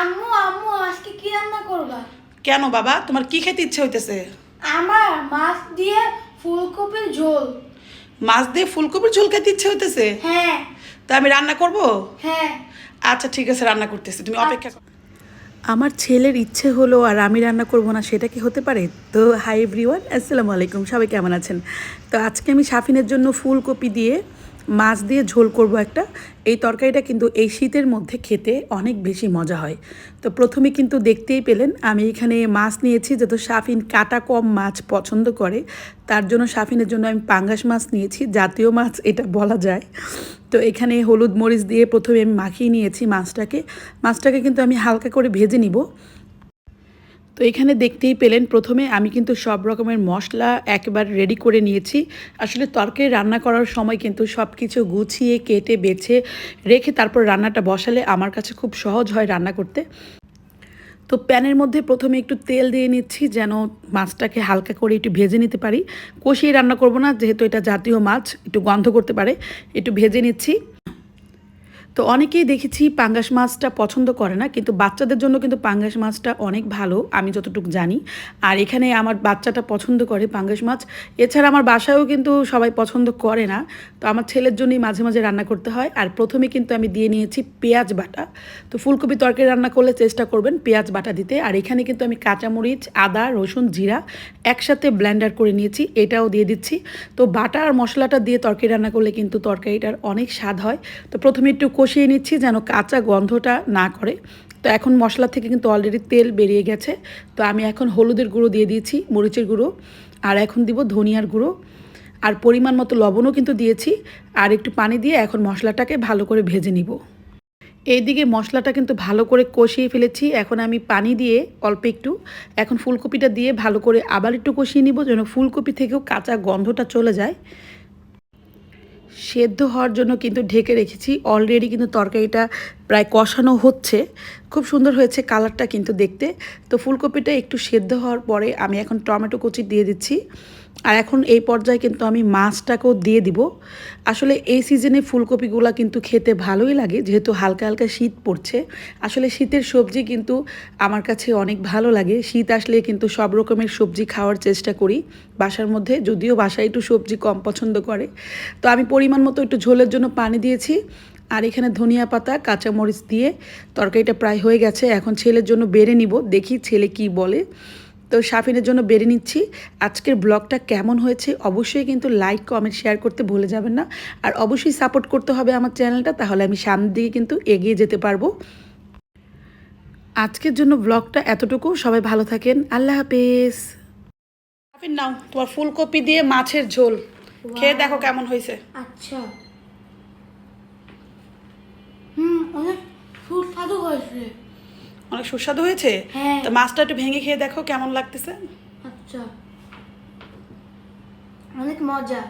আম্মু আম্মু আজকে কি রান্না করবা? কেন বাবা, তোমার কি খেতে ইচ্ছে হইতেছে? আমার মাছ দিয়ে ফুলকপির ঝোল। মাছ দিয়ে ফুলকপির ঝোল খেতে ইচ্ছে হইতেছে? হ্যাঁ। তা আমি রান্না করব? হ্যাঁ। আচ্ছা ঠিক আছে, রান্না করতেছি, তুমি অপেক্ষা করো। আমার ছেলের ইচ্ছে হলো আর আমি রান্না করব না, সেটা কি হতে পারে? তো হাই এভরিওয়ান, আসসালামু আলাইকুম, সবাই কেমন আছেন? তো আজকে আমি শাফিনের জন্য ফুলকপি দিয়ে মাছ দিয়ে ঝোল করব একটা। এই তরকারিটা কিন্তু এই শীতের মধ্যে খেতে অনেক বেশি মজা হয়। তো প্রথমে কিন্তু দেখতেই পেলেন আমি এখানে মাছ নিয়েছি, যেহেতু শাফিন কাটা কম মাছ পছন্দ করে, তার জন্য শাফিনের জন্য আমি পাঙ্গাস মাছ নিয়েছি, জাতীয় মাছ এটা বলা যায়। তো এখানে হলুদ মরিচ দিয়ে প্রথমে আমি মাখিয়ে নিয়েছি মাছটাকে কিন্তু আমি হালকা করে ভেজে নিব। তো এখানে দেখতেই পেলেন প্রথমে আমি কিন্তু সব রকমের মশলা একেবারে রেডি করে নিয়েছি। আসলে তরকারি রান্না করার সময় কিন্তু সব কিছু গুছিয়ে কেটে বেছে রেখে তারপর রান্নাটা বসালে আমার কাছে খুব সহজ হয় রান্না করতে। তো প্যানের মধ্যে প্রথমে একটু তেল দিয়ে নিচ্ছি, যেন মাছটাকে হালকা করে একটু ভেজে নিতে পারি। কষিয়ে রান্না করব না, যেহেতু এটা জাতীয় মাছ, একটু গন্ধ করতে পারে, একটু ভেজে নিচ্ছি। তো অনেকেই দেখেছি পাঙ্গাস মাছটা পছন্দ করে না, কিন্তু বাচ্চাদের জন্য কিন্তু পাঙ্গাস মাছটা অনেক ভালো, আমি যতটুকু জানি। আর এখানে আমার বাচ্চাটা পছন্দ করে পাঙ্গাস মাছ। এছাড়া আমার বাসায়ও কিন্তু সবাই পছন্দ করে না, তো আমার ছেলের জন্যই মাঝে মাঝে রান্না করতে হয়। আর প্রথমে কিন্তু আমি দিয়ে নিয়েছি পেঁয়াজ বাটা। তো ফুলকপি তরকারি রান্না করলে চেষ্টা করবেন পেঁয়াজ বাটা দিতে। আর এখানে কিন্তু আমি কাঁচামরিচ, আদা, রসুন, জিরা একসাথে ব্লেন্ডার করে নিয়েছি, এটাও দিয়ে দিচ্ছি। তো বাটা আর মশলাটা দিয়ে তরকারি রান্না করলে কিন্তু তরকারিটার অনেক স্বাদ হয়। তো প্রথমে একটু কষিয়ে নিচ্ছি যেন কাঁচা গন্ধটা না করে। তো এখন মশলা থেকে কিন্তু অলরেডি তেল বেরিয়ে গেছে। তো আমি এখন হলুদের গুঁড়ো দিয়ে দিয়েছি, মরিচের গুঁড়ো, আর এখন দিব ধনিয়ার গুঁড়ো, আর পরিমাণ মতো লবণও কিন্তু দিয়েছি। আর একটু পানি দিয়ে এখন মশলাটাকে ভালো করে ভেজে নিব। এইদিকে মশলাটা কিন্তু ভালো করে কষিয়ে ফেলেছি, এখন আমি পানি দিয়ে অল্প একটু এখন ফুলকপিটা দিয়ে ভালো করে আবার একটু কষিয়ে নিব, যেন ফুলকপি থেকেও কাঁচা গন্ধটা চলে যায়। সেদ্ধ হওয়ার জন্য কিন্তু ঢেকে রেখেছি, অলরেডি কিন্তু তরকারিটা প্রায় কষানো হচ্ছে, খুব সুন্দর হয়েছে কালারটা কিন্তু দেখতে। তো ফুলকপিটা একটু সেদ্ধ হওয়ার পরে আমি এখন টমেটো কুচি দিয়ে দিচ্ছি। আর এখন এই পর্যায়ে কিন্তু আমি মাছটাকেও দিয়ে দিব। আসলে এই সিজনে ফুলকপিগুলো কিন্তু খেতে ভালোই লাগে, যেহেতু হালকা হালকা শীত পড়ছে। আসলে শীতের সবজি কিন্তু আমার কাছে অনেক ভালো লাগে। শীত আসলে কিন্তু সব রকমের সবজি খাওয়ার চেষ্টা করি বাসার মধ্যে, যদিও বাসায় একটু সবজি কম পছন্দ করে। তো আমি পরিমাণ মতো একটু ঝোলের জন্য পানি দিয়েছি। আর এখানে ধনিয়া পাতা, কাঁচামরিচ দিয়ে তরকারিটা প্রায় হয়ে গেছে। এখন ছেলের জন্য বেড়ে নিব, দেখি ছেলে কি বলে। তো শাফিনের জন্য বেড়ে নিচ্ছি। আজকের ব্লগটা কেমন হয়েছে অবশ্যই কিন্তু লাইক, কমেন্ট, শেয়ার করতে ভুলে যাবেন না। আর অবশ্যই সাপোর্ট করতে হবে আমার চ্যানেলটা, তাহলে আমি সামনের দিকে কিন্তু এগিয়ে যেতে পারবো। আজকের জন্য ব্লগটা এতটুকু, সবাই ভালো থাকেন, আল্লাহ হাফেজ। শাফিন নাও তোমার ফুলকপি দিয়ে মাছের ঝোল, খেয়ে দেখো কেমন হয়েছে। আচ্ছা। অনেক সুস্বাদু হয়েছে। অনেক সুস্বাদু হয়েছে। হ্যাঁ। তো মাছটা একটু ভেঙে খেয়ে দেখো কেমন লাগতেছে। আচ্ছা, অনেক মজা।